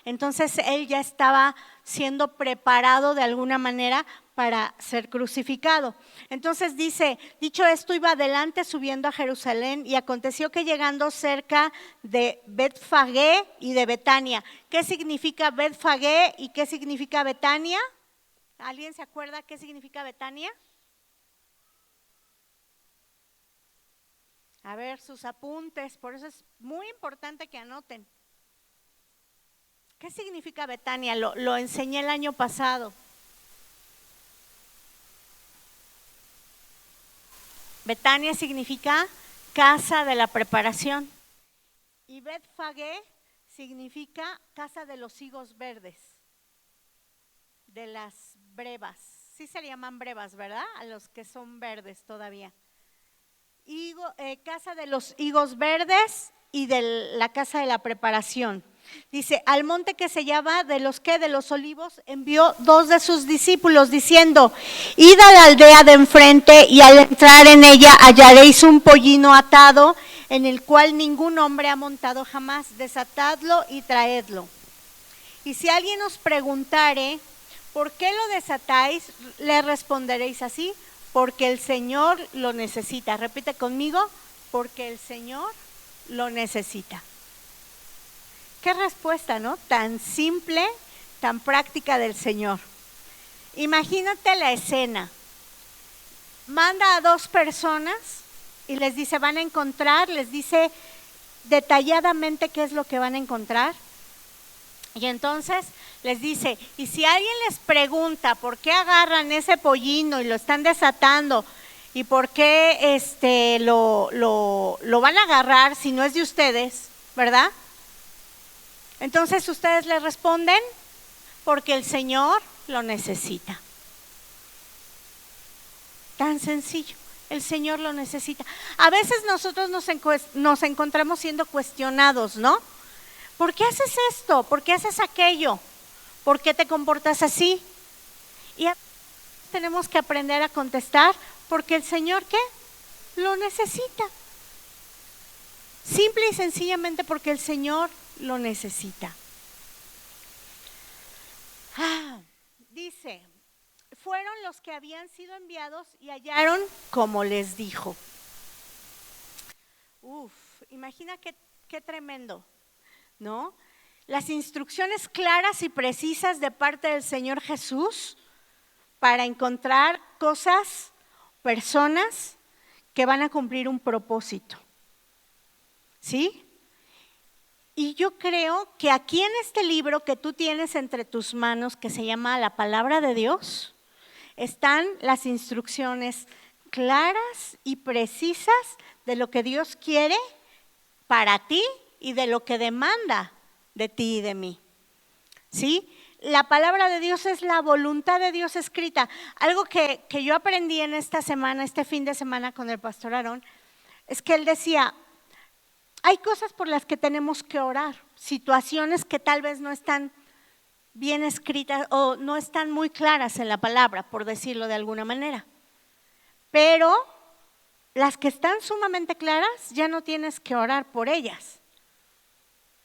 entonces él ya estaba siendo preparado de alguna manera para ser crucificado. Entonces dice, dicho esto, iba adelante subiendo a Jerusalén, y aconteció que llegando cerca de Betfagé y de Betania. ¿Qué significa Betfagé y qué significa Betania? ¿Alguien se acuerda qué significa Betania? A ver, sus apuntes, por eso es muy importante que anoten. ¿Qué significa Betania? Lo enseñé el año pasado. Betania significa casa de la preparación. Y Betfagé significa casa de los higos verdes, de las brevas. Sí se le llaman brevas, ¿verdad? A los que son verdes todavía. Casa de los higos verdes y de la casa de la preparación. Dice, al monte que se llama de los olivos, envió 2 de sus discípulos diciendo, id a la aldea de enfrente y al entrar en ella hallaréis un pollino atado en el cual ningún hombre ha montado jamás, desatadlo y traedlo. Y si alguien os preguntare, ¿por qué lo desatáis? Le responderéis así, porque el Señor lo necesita. Repite conmigo, porque el Señor lo necesita. Qué respuesta, ¿no? Tan simple, tan práctica del Señor. Imagínate la escena. Manda a 2 personas y les dice, van a encontrar, les dice detalladamente qué es lo que van a encontrar. Y entonces les dice, y si alguien les pregunta por qué agarran ese pollino y lo están desatando y por qué lo van a agarrar si no es de ustedes, ¿verdad? Entonces ustedes le responden, porque el Señor lo necesita. Tan sencillo, el Señor lo necesita. A veces nosotros nos encontramos siendo cuestionados, ¿no? ¿Por qué haces esto? ¿Por qué haces aquello? ¿Por qué te comportas así? Y tenemos que aprender a contestar, porque el Señor, ¿qué? Lo necesita. Simple y sencillamente porque el Señor lo necesita. Dice, fueron los que habían sido enviados y hallaron como les dijo. Imagina qué tremendo, ¿no? Las instrucciones claras y precisas de parte del Señor Jesús para encontrar cosas, personas que van a cumplir un propósito. ¿Sí? Y yo creo que aquí en este libro que tú tienes entre tus manos, que se llama La Palabra de Dios, están las instrucciones claras y precisas de lo que Dios quiere para ti y de lo que demanda de ti y de mí. ¿Sí? La palabra de Dios es la voluntad de Dios escrita. Algo que yo aprendí en esta semana, este fin de semana con el pastor Aarón, es que él decía, hay cosas por las que tenemos que orar, situaciones que tal vez no están bien escritas o no están muy claras en la palabra, por decirlo de alguna manera. Pero las que están sumamente claras, ya no tienes que orar por ellas,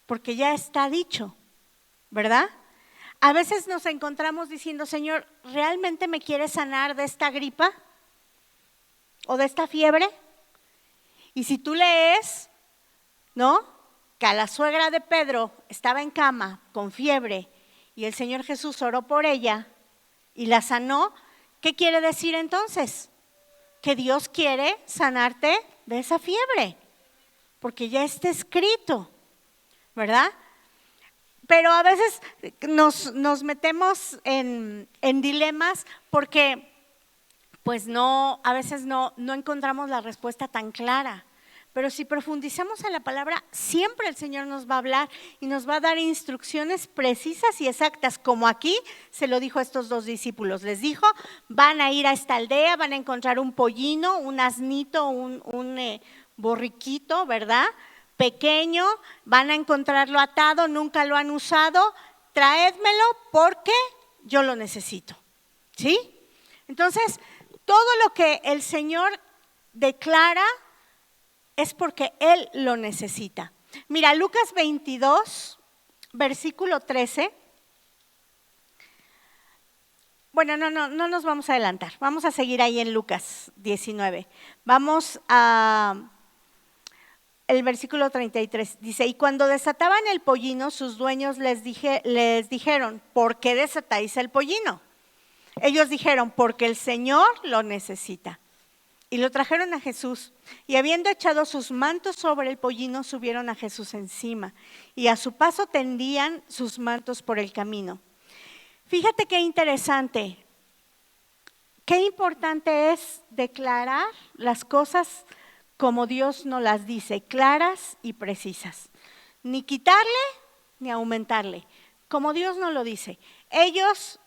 porque ya está dicho, ¿verdad? A veces nos encontramos diciendo, Señor, ¿realmente me quieres sanar de esta gripa o de esta fiebre? Y si tú lees, ¿no? Que a la suegra de Pedro estaba en cama con fiebre y el Señor Jesús oró por ella y la sanó, ¿qué quiere decir entonces? Que Dios quiere sanarte de esa fiebre, porque ya está escrito, ¿verdad? Pero a veces nos metemos en dilemas porque pues a veces no encontramos la respuesta tan clara. Pero si profundizamos en la palabra, siempre el Señor nos va a hablar y nos va a dar instrucciones precisas y exactas, como aquí se lo dijo a estos 2 discípulos. Les dijo, van a ir a esta aldea, van a encontrar un pollino, un asnito, un borriquito, ¿verdad? Pequeño, van a encontrarlo atado, nunca lo han usado, traédmelo porque yo lo necesito, ¿sí? Entonces, todo lo que el Señor declara es porque Él lo necesita. Mira, Lucas 22, versículo 13. Bueno, no nos vamos a adelantar, vamos a seguir ahí en Lucas 19. Vamos a el versículo 33, dice, y cuando desataban el pollino, sus dueños les dijeron, ¿por qué desatáis el pollino? Ellos dijeron, porque el Señor lo necesita. Y lo trajeron a Jesús, y habiendo echado sus mantos sobre el pollino, subieron a Jesús encima, y a su paso tendían sus mantos por el camino. Fíjate qué interesante, qué importante es declarar las cosas como Dios nos las dice, claras y precisas. Ni quitarle, ni aumentarle, como Dios nos lo dice. Ellos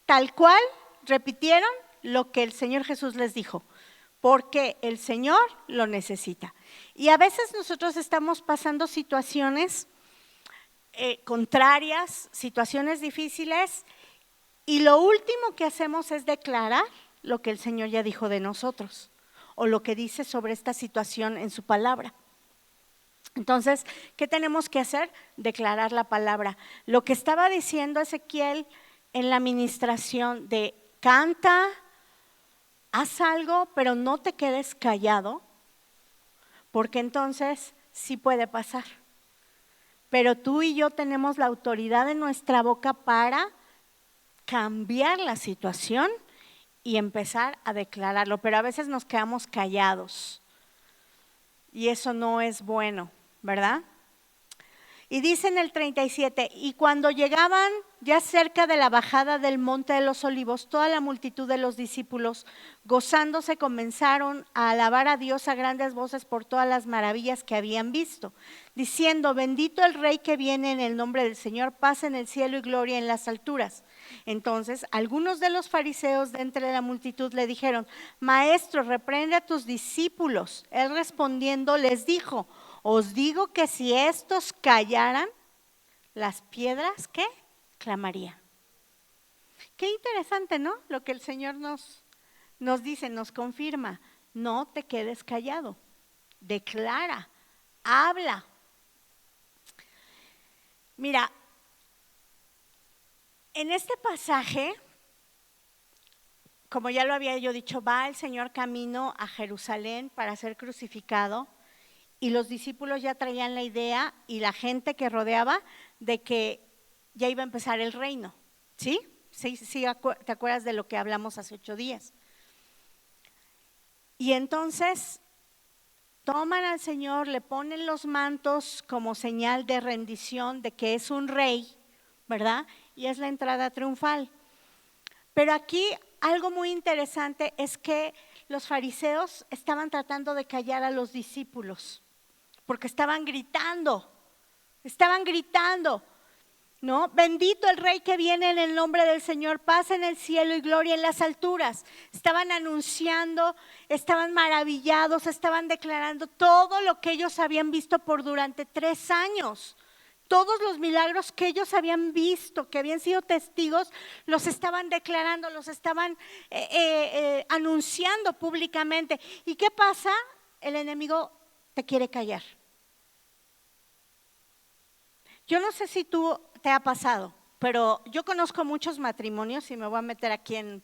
tal cual repitieron lo que el Señor Jesús les dijo, porque el Señor lo necesita. Y a veces nosotros estamos pasando situaciones contrarias, situaciones difíciles, y lo último que hacemos es declarar lo que el Señor ya dijo de nosotros, o lo que dice sobre esta situación en su palabra. Entonces, ¿qué tenemos que hacer? Declarar la palabra. Lo que estaba diciendo Ezequiel en la administración de canta, haz algo, pero no te quedes callado, porque entonces sí puede pasar. Pero tú y yo tenemos la autoridad en nuestra boca para cambiar la situación y empezar a declararlo, pero a veces nos quedamos callados y eso no es bueno, ¿verdad? Y dice en el 37, y cuando llegaban ya cerca de la bajada del monte de los olivos, toda la multitud de los discípulos, gozándose, comenzaron a alabar a Dios a grandes voces por todas las maravillas que habían visto, diciendo, bendito el Rey que viene en el nombre del Señor, paz en el cielo y gloria en las alturas. Entonces, algunos de los fariseos de entre la multitud le dijeron, Maestro, reprende a tus discípulos. Él respondiendo les dijo, os digo que si estos callaran, las piedras, ¿qué? Clamarían. Qué interesante, ¿no? Lo que el Señor nos dice, nos confirma. No te quedes callado, declara, habla. Mira, en este pasaje, como ya lo había yo dicho, va el Señor camino a Jerusalén para ser crucificado. Y los discípulos ya traían la idea y la gente que rodeaba de que ya iba a empezar el reino, ¿sí? Sí, ¿te acuerdas de lo que hablamos hace 8 días? Y entonces toman al Señor, le ponen los mantos como señal de rendición de que es un rey, ¿verdad? Y es la entrada triunfal. Pero aquí algo muy interesante es que los fariseos estaban tratando de callar a los discípulos, porque estaban gritando, ¿no? Bendito el Rey que viene en el nombre del Señor, paz en el cielo y gloria en las alturas. Estaban anunciando, estaban maravillados, estaban declarando todo lo que ellos habían visto por durante 3 años. Todos los milagros que ellos habían visto, que habían sido testigos, los estaban declarando, los estaban anunciando públicamente. ¿Y qué pasa? El enemigo te quiere callar. Yo no sé si tú te ha pasado, pero yo conozco muchos matrimonios y me voy a meter aquí en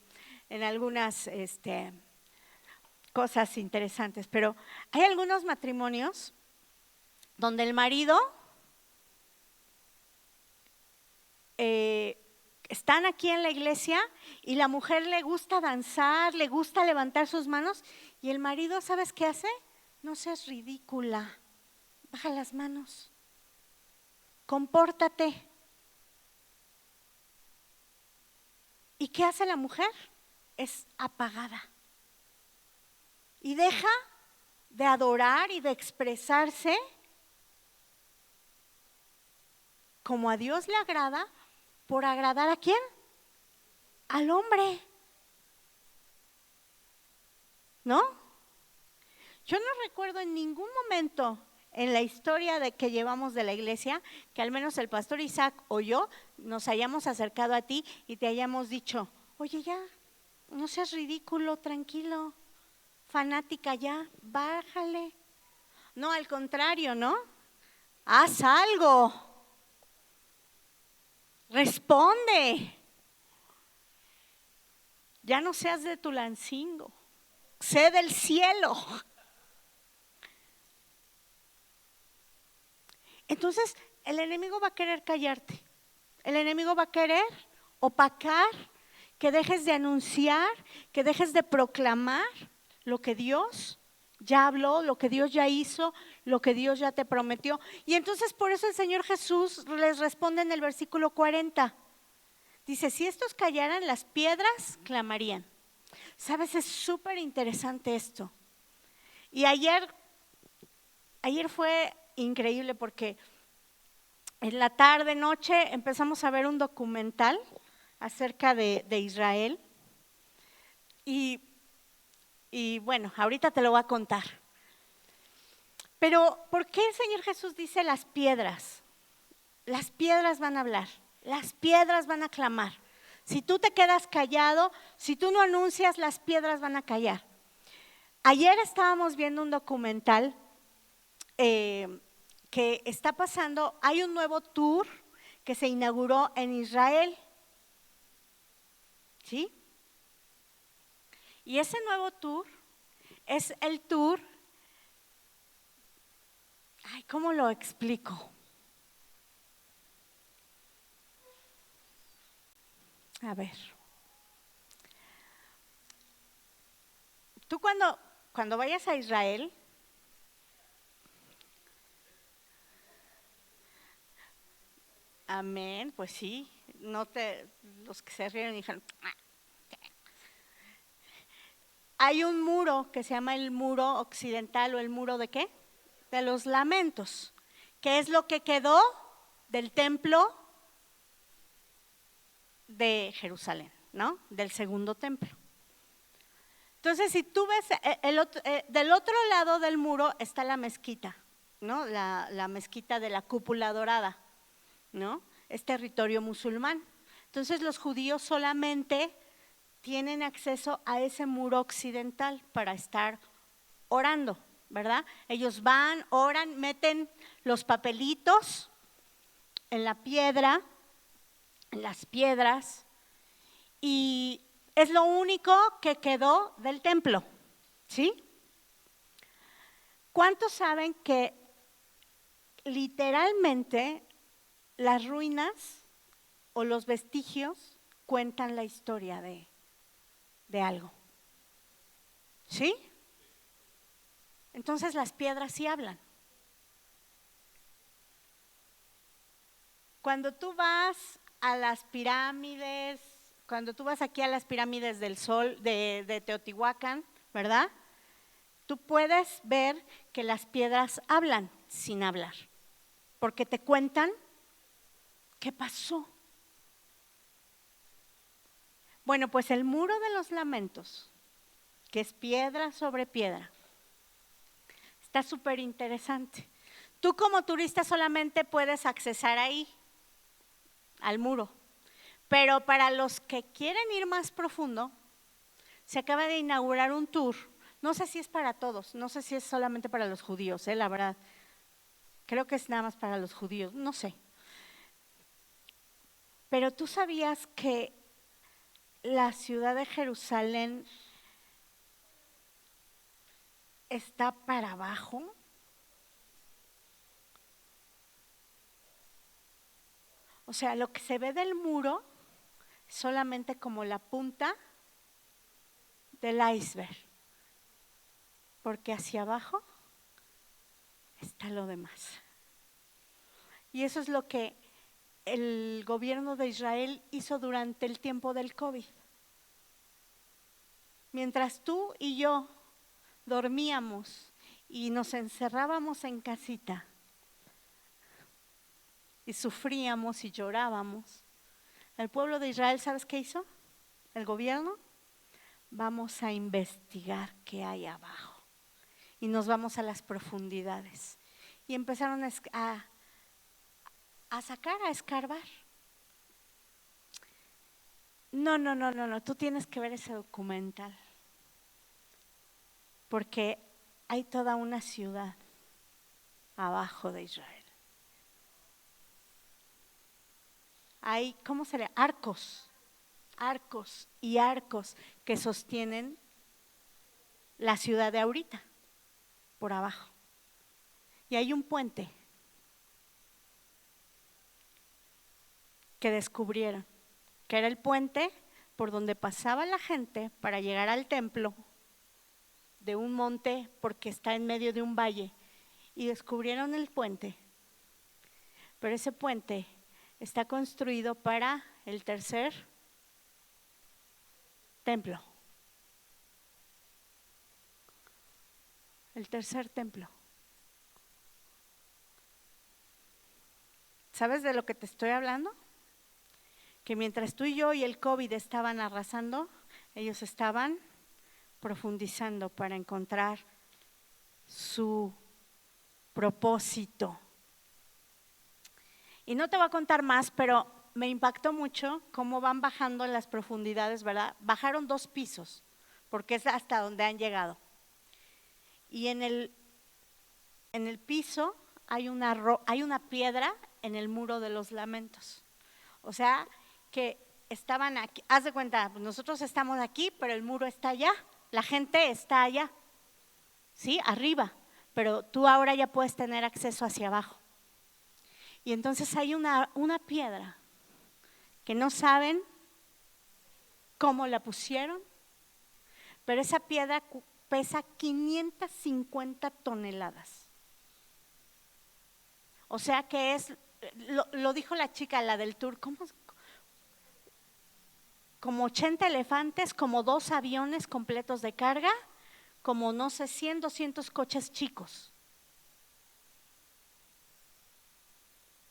algunas cosas interesantes, pero hay algunos matrimonios donde el marido están aquí en la iglesia y la mujer le gusta danzar, le gusta levantar sus manos y el marido, ¿sabes qué hace? No seas ridícula, baja las manos. Compórtate. ¿Y qué hace la mujer? Es apagada. Y deja de adorar y de expresarse como a Dios le agrada, por agradar ¿a quién? Al hombre. ¿No? Yo no recuerdo en ningún momento en la historia de que llevamos de la iglesia, que al menos el pastor Isaac o yo nos hayamos acercado a ti y te hayamos dicho, oye ya, no seas ridículo, tranquilo, fanática ya, bájale. No, al contrario, ¿no? Haz algo. responde. Ya no seas de Tulancingo, sé del cielo. Entonces, el enemigo va a querer callarte. El enemigo va a querer opacar, que dejes de anunciar, que dejes de proclamar lo que Dios ya habló, lo que Dios ya hizo, lo que Dios ya te prometió. Y entonces por eso el Señor Jesús les responde en el versículo 40. Dice, si estos callaran, las piedras clamarían. ¿Sabes? Es súper interesante esto. Y ayer fue increíble porque en la tarde, noche, empezamos a ver un documental acerca de Israel. Y bueno, ahorita te lo voy a contar. Pero, ¿por qué el Señor Jesús dice las piedras? Las piedras van a hablar, las piedras van a clamar. Si tú te quedas callado, si tú no anuncias, las piedras van a callar. Ayer estábamos viendo un documental que está pasando, hay un nuevo tour que se inauguró en Israel. ¿Sí? Y ese nuevo tour es el tour, ¿cómo lo explico? A ver. Tú cuando vayas a Israel, amén, pues sí, los que se rieron dijeron, hay un muro que se llama el muro occidental o el muro ¿de qué? De los lamentos, que es lo que quedó del templo de Jerusalén, ¿no? Del segundo templo. Entonces, si tú ves, del otro lado del muro está la mezquita, ¿no? La mezquita de la cúpula dorada, ¿no? Es territorio musulmán. Entonces, los judíos solamente tienen acceso a ese muro occidental para estar orando, ¿verdad? Ellos van, oran, meten los papelitos en la piedra, en las piedras, y es lo único que quedó del templo, ¿sí? ¿Cuántos saben que literalmente las ruinas o los vestigios cuentan la historia de algo? ¿Sí? Entonces las piedras sí hablan. Cuando tú vas a las pirámides, cuando tú vas aquí a las pirámides del Sol, de Teotihuacán, ¿verdad? Tú puedes ver que las piedras hablan sin hablar, porque te cuentan qué pasó. Bueno, pues el muro de los lamentos, que es piedra sobre piedra, está súper interesante. Tú como turista solamente puedes accesar ahí, al muro, pero para los que quieren ir más profundo, se acaba de inaugurar un tour. No sé si es para todos, no sé si es solamente para los judíos, la verdad. Creo que es nada más para los judíos, no sé. Pero ¿tú sabías que la ciudad de Jerusalén está para abajo? O sea, lo que se ve del muro es solamente como la punta del iceberg, porque hacia abajo está lo demás. Y eso es lo que el gobierno de Israel hizo durante el tiempo del COVID. Mientras tú y yo dormíamos y nos encerrábamos en casita y sufríamos y llorábamos, el pueblo de Israel, ¿sabes qué hizo? El gobierno, vamos a investigar qué hay abajo y nos vamos a las profundidades. Y empezaron a sacar, a escarbar. No, tú tienes que ver ese documental, porque hay toda una ciudad abajo de Israel. hay, ¿cómo se le? Arcos y arcos que sostienen la ciudad de ahorita, por abajo. Y hay un puente que descubrieron, que era el puente por donde pasaba la gente para llegar al templo de un monte, porque está en medio de un valle. Y descubrieron el puente, pero ese puente está construido para el tercer templo. El tercer templo. ¿Sabes de lo que te estoy hablando? Que mientras tú y yo y el COVID estaban arrasando, ellos estaban profundizando para encontrar su propósito. Y no te voy a contar más, pero me impactó mucho cómo van bajando en las profundidades, ¿verdad? Bajaron 2 pisos, porque es hasta donde han llegado. Y en el piso hay una piedra en el muro de los lamentos. O sea, que estaban aquí, haz de cuenta, nosotros estamos aquí, pero el muro está allá, la gente está allá, ¿sí? Arriba, pero tú ahora ya puedes tener acceso hacia abajo. Y entonces hay una piedra que no saben cómo la pusieron, pero esa piedra pesa 550 toneladas. O sea que es, lo dijo la chica, la del tour, como 80 elefantes, como 2 aviones completos de carga, como no sé, 100, 200 coches chicos.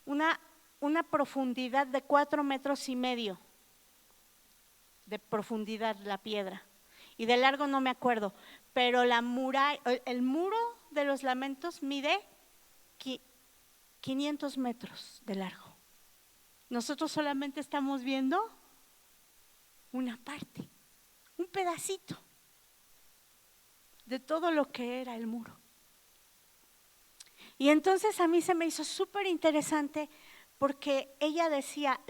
Una profundidad de 4,5 metros de profundidad la piedra. Y de largo no me acuerdo, pero el muro de los lamentos mide 500 metros de largo. Nosotros solamente estamos viendo una parte, un pedacito de todo lo que era el muro. Y entonces a mí se me hizo súper interesante porque ella decía,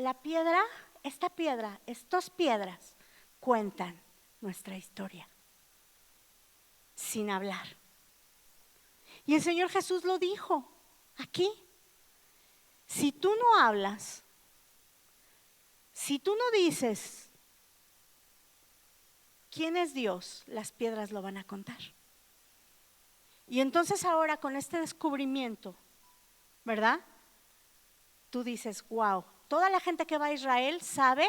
estas piedras cuentan nuestra historia, sin hablar. Y el Señor Jesús lo dijo aquí, si tú no hablas, si tú no dices quién es Dios, las piedras lo van a contar. Y entonces ahora con este descubrimiento, ¿verdad? Tú dices, wow, toda la gente que va a Israel sabe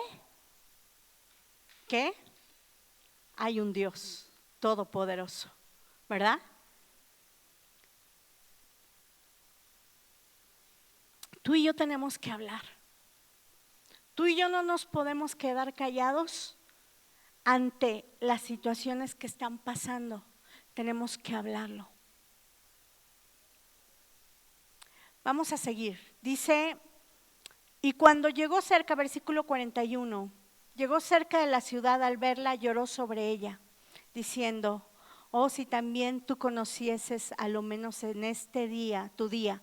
que hay un Dios todopoderoso, ¿verdad? Tú y yo tenemos que hablar. Tú y yo no nos podemos quedar callados ante las situaciones que están pasando. Tenemos que hablarlo. Vamos a seguir. Dice, y cuando llegó cerca, versículo 41, llegó cerca de la ciudad, al verla lloró sobre ella, diciendo, oh, si también tú conocieses a lo menos en este día, tu día,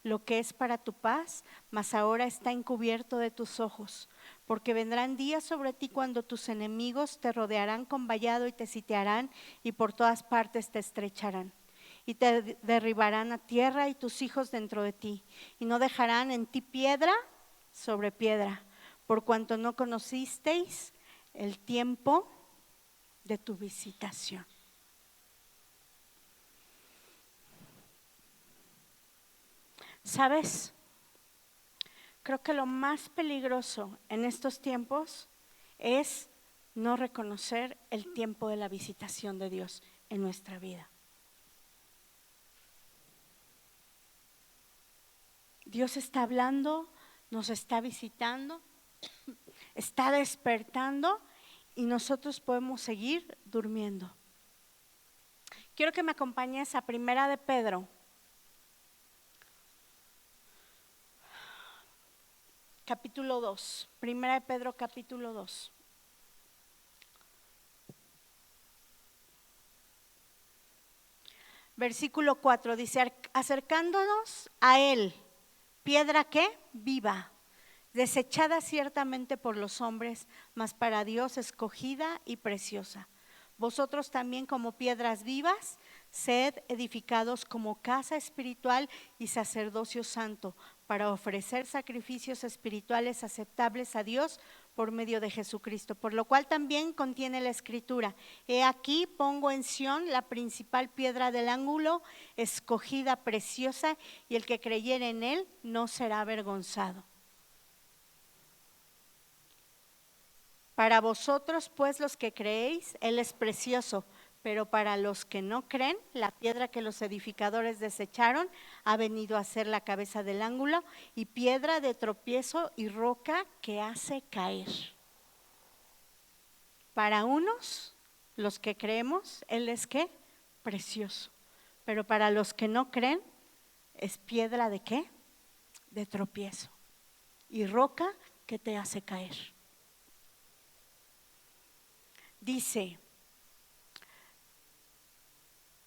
lo que es para tu paz, mas ahora está encubierto de tus ojos, porque vendrán días sobre ti cuando tus enemigos te rodearán con vallado y te sitiarán y por todas partes te estrecharán. Y te derribarán a tierra y tus hijos dentro de ti, y no dejarán en ti piedra sobre piedra, por cuanto no conocisteis el tiempo de tu visitación. ¿Sabes? Creo que lo más peligroso en estos tiempos es no reconocer el tiempo de la visitación de Dios en nuestra vida. Dios está hablando, nos está visitando, está despertando y nosotros podemos seguir durmiendo. Quiero que me acompañes a Primera de Pedro, capítulo 2. Primera de Pedro, capítulo 2. Versículo 4 dice, acercándonos a Él, piedra que viva, desechada ciertamente por los hombres, mas para Dios escogida y preciosa. Vosotros también, como piedras vivas, sed edificados como casa espiritual y sacerdocio santo, para ofrecer sacrificios espirituales aceptables a Dios por medio de Jesucristo. Por lo cual también contiene la Escritura: he aquí pongo en Sión la principal piedra del ángulo, escogida, preciosa, y el que creyere en él no será avergonzado. Para vosotros, pues, los que creéis, él es precioso, pero para los que no creen, la piedra que los edificadores desecharon ha venido a ser la cabeza del ángulo, y piedra de tropiezo y roca que hace caer. Para unos, los que creemos, él es ¿qué? Precioso. Pero para los que no creen, es piedra de ¿qué? De tropiezo y roca que te hace caer. Dice,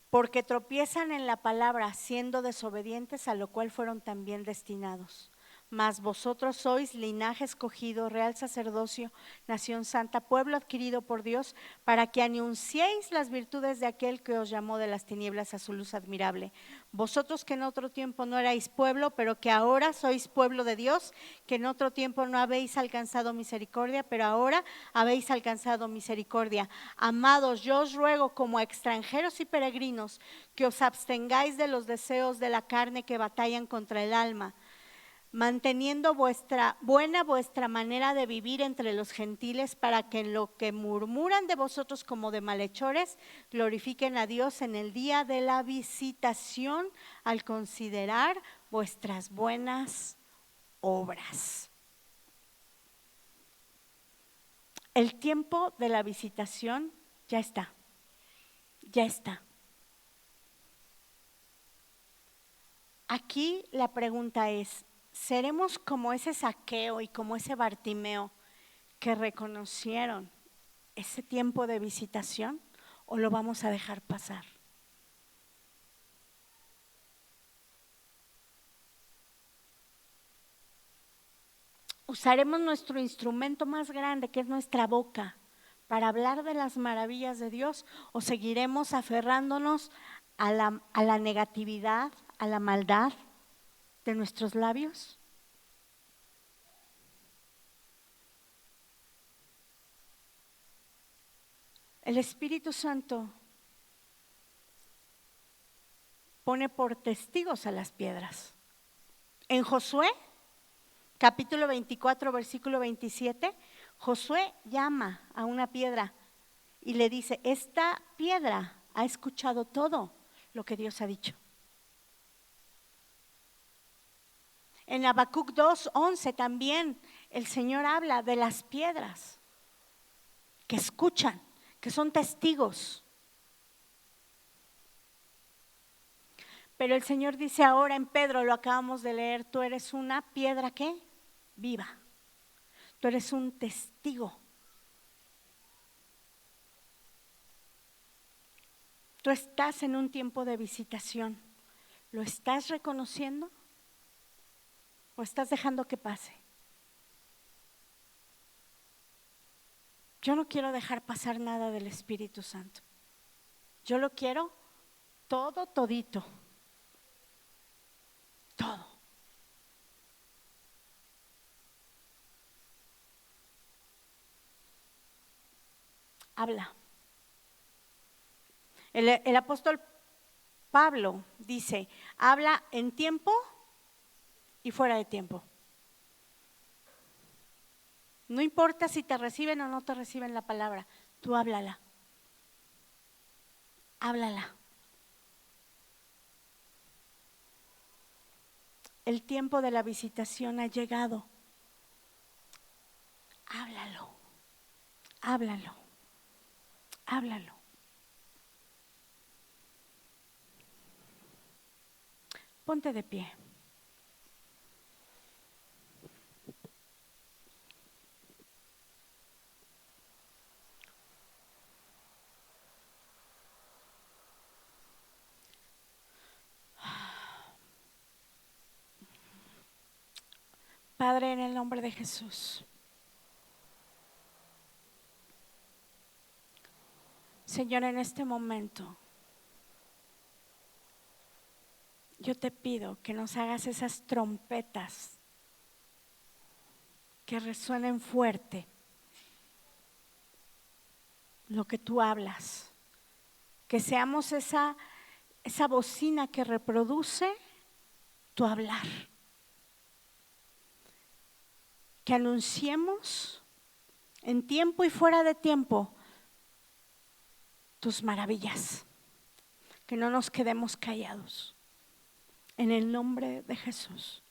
porque tropiezan en la palabra, siendo desobedientes, a lo cual fueron también destinados. Mas vosotros sois linaje escogido, real sacerdocio, nación santa, pueblo adquirido por Dios, para que anunciéis las virtudes de aquel que os llamó de las tinieblas a su luz admirable. Vosotros que en otro tiempo no erais pueblo, pero que ahora sois pueblo de Dios, que en otro tiempo no habéis alcanzado misericordia, pero ahora habéis alcanzado misericordia. Amados, yo os ruego como a extranjeros y peregrinos que os abstengáis de los deseos de la carne que batallan contra el alma, manteniendo vuestra manera de vivir entre los gentiles, para que en lo que murmuran de vosotros como de malhechores, glorifiquen a Dios en el día de la visitación, al considerar vuestras buenas obras. El tiempo de la visitación ya está, ya está. Aquí la pregunta es, ¿seremos como ese Zaqueo y como ese Bartimeo que reconocieron ese tiempo de visitación, o lo vamos a dejar pasar? ¿Usaremos nuestro instrumento más grande, que es nuestra boca, para hablar de las maravillas de Dios, o seguiremos aferrándonos a la negatividad, a la maldad de nuestros labios? El Espíritu Santo pone por testigos a las piedras. En Josué, capítulo 24, versículo 27, Josué llama a una piedra y le dice, esta piedra ha escuchado todo lo que Dios ha dicho. En Habacuc 2:11 también el Señor habla de las piedras que escuchan, que son testigos. Pero el Señor dice ahora en Pedro, lo acabamos de leer, tú eres una piedra ¿qué? Viva. Tú eres un testigo. Tú estás en un tiempo de visitación. ¿Lo estás reconociendo o estás dejando que pase? Yo no quiero dejar pasar nada del Espíritu Santo. Yo lo quiero todo, todito. Todo. Habla. El apóstol Pablo dice, habla en tiempo y fuera de tiempo. No importa si te reciben o no te reciben la palabra, tú háblala. Háblala. El tiempo de la visitación ha llegado. Háblalo. Háblalo. Háblalo. Ponte de pie. Padre, en el nombre de Jesús. Señor, en este momento, yo te pido que nos hagas esas trompetas que resuenen fuerte lo que tú hablas, que seamos esa bocina que reproduce tu hablar, que anunciemos en tiempo y fuera de tiempo tus maravillas, que no nos quedemos callados. En el nombre de Jesús,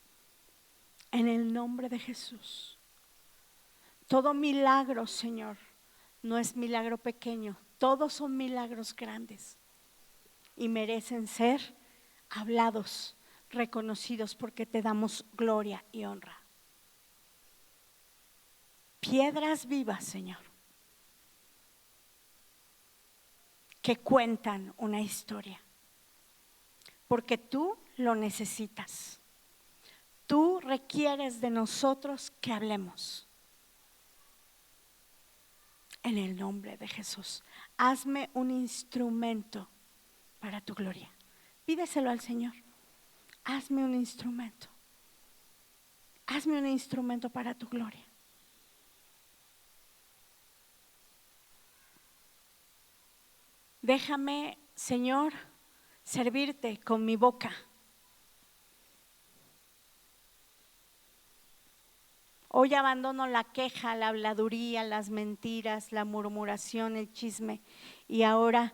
en el nombre de Jesús. Todo milagro, Señor, no es milagro pequeño, todos son milagros grandes y merecen ser hablados, reconocidos, porque te damos gloria y honra. Piedras vivas, Señor, que cuentan una historia, porque tú lo necesitas. Tú requieres de nosotros que hablemos. En el nombre de Jesús, hazme un instrumento para tu gloria. Pídeselo al Señor. Hazme un instrumento. Hazme un instrumento para tu gloria. Déjame, Señor, servirte con mi boca. Hoy abandono la queja, la habladuría, las mentiras, la murmuración, el chisme, y ahora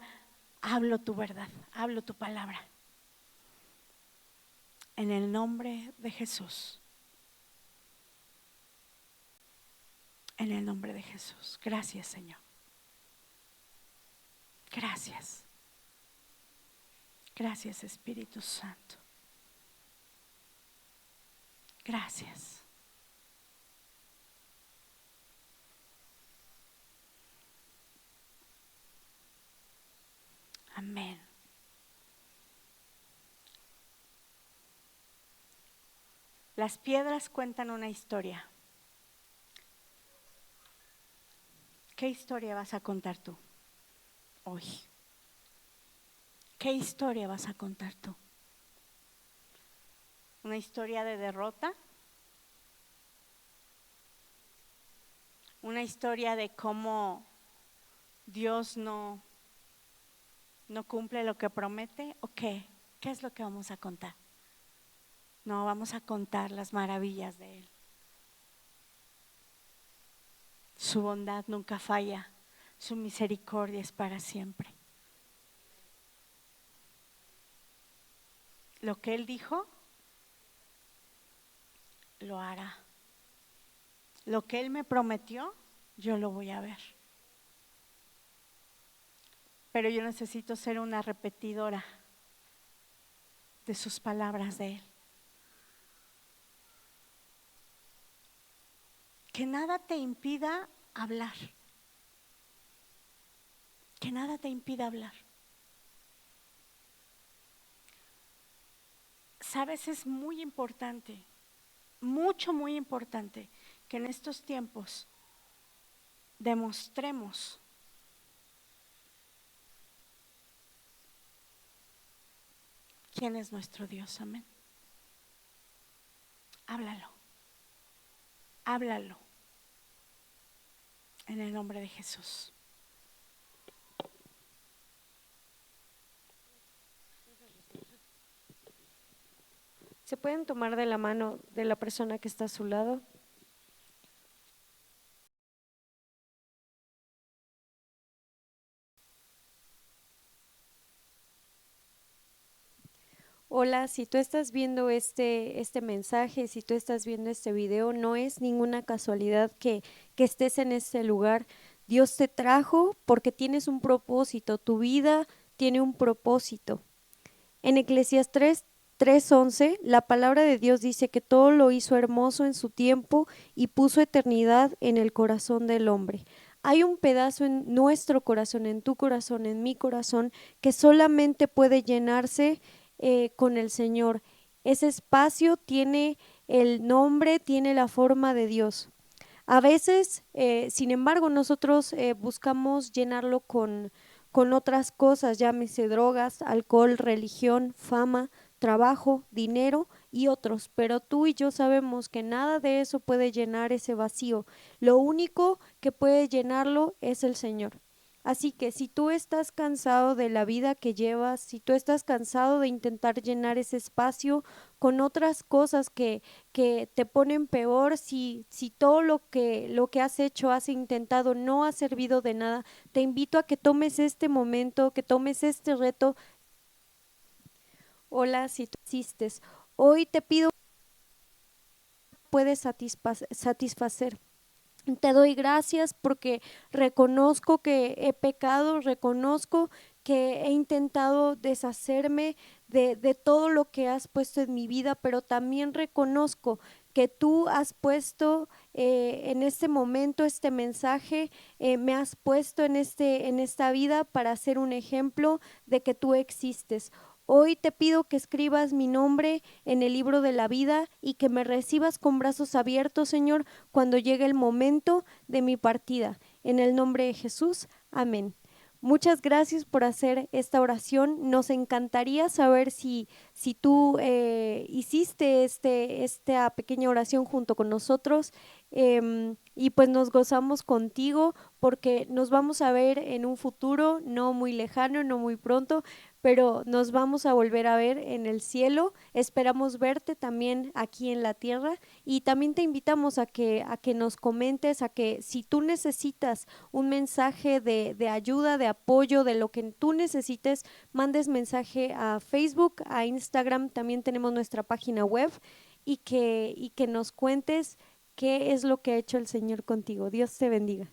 hablo tu verdad, hablo tu palabra. En el nombre de Jesús. En el nombre de Jesús. Gracias, Señor. Gracias. Gracias, Espíritu Santo. Gracias. Amén. Las piedras cuentan una historia. ¿Qué historia vas a contar tú hoy? ¿Qué historia vas a contar tú? ¿Una historia de derrota? ¿Una historia de cómo Dios no cumple lo que promete? ¿O qué? ¿Qué es lo que vamos a contar? No, vamos a contar las maravillas de Él. Su bondad nunca falla, su misericordia es para siempre. Lo que Él dijo, lo hará. Lo que Él me prometió, yo lo voy a ver. Pero yo necesito ser una repetidora de sus palabras de Él. Que nada te impida hablar. Que nada te impida hablar. Sabes, es muy importante, muy importante que en estos tiempos demostremos quién es nuestro Dios. Amén. Háblalo. Háblalo. En el nombre de Jesús. ¿Se pueden tomar de la mano de la persona que está a su lado? Hola, si tú estás viendo este mensaje, si tú estás viendo este video, no es ninguna casualidad que estés en este lugar. Dios te trajo porque tienes un propósito, tu vida tiene un propósito. En Eclesiastés 3:11, la palabra de Dios dice que todo lo hizo hermoso en su tiempo y puso eternidad en el corazón del hombre. Hay un pedazo en nuestro corazón, en tu corazón, en mi corazón, que solamente puede llenarse con el Señor. Ese espacio tiene el nombre tiene la forma de Dios. A veces, sin embargo, nosotros buscamos llenarlo con otras cosas, llámese drogas, alcohol, religión, fama, trabajo, dinero y otros, pero tú y yo sabemos que nada de eso puede llenar ese vacío. Lo único que puede llenarlo es el Señor. Así que si tú estás cansado de la vida que llevas, si tú estás cansado de intentar llenar ese espacio con otras cosas que te ponen peor, si todo lo que has hecho, has intentado, no ha servido de nada, te invito a que tomes este momento, que tomes este reto. Hola, si tú existes, hoy te pido puedes satisfacer. Te doy gracias porque reconozco que he pecado, reconozco que he intentado deshacerme de todo lo que has puesto en mi vida, pero también reconozco que tú has puesto en este momento este mensaje, me has puesto en esta vida para ser un ejemplo de que tú existes. Hoy te pido que escribas mi nombre en el libro de la vida y que me recibas con brazos abiertos, Señor, cuando llegue el momento de mi partida. En el nombre de Jesús, amén. Muchas gracias por hacer esta oración. Nos encantaría saber si tú hiciste esta pequeña oración junto con nosotros, y pues nos gozamos contigo porque nos vamos a ver en un futuro no muy lejano, no muy pronto, pero nos vamos a volver a ver en el cielo. Esperamos verte también aquí en la tierra y también te invitamos a que nos comentes, a que si tú necesitas un mensaje de ayuda, de apoyo, de lo que tú necesites, mandes mensaje a Facebook, a Instagram, también tenemos nuestra página web y que nos cuentes qué es lo que ha hecho el Señor contigo. Dios te bendiga.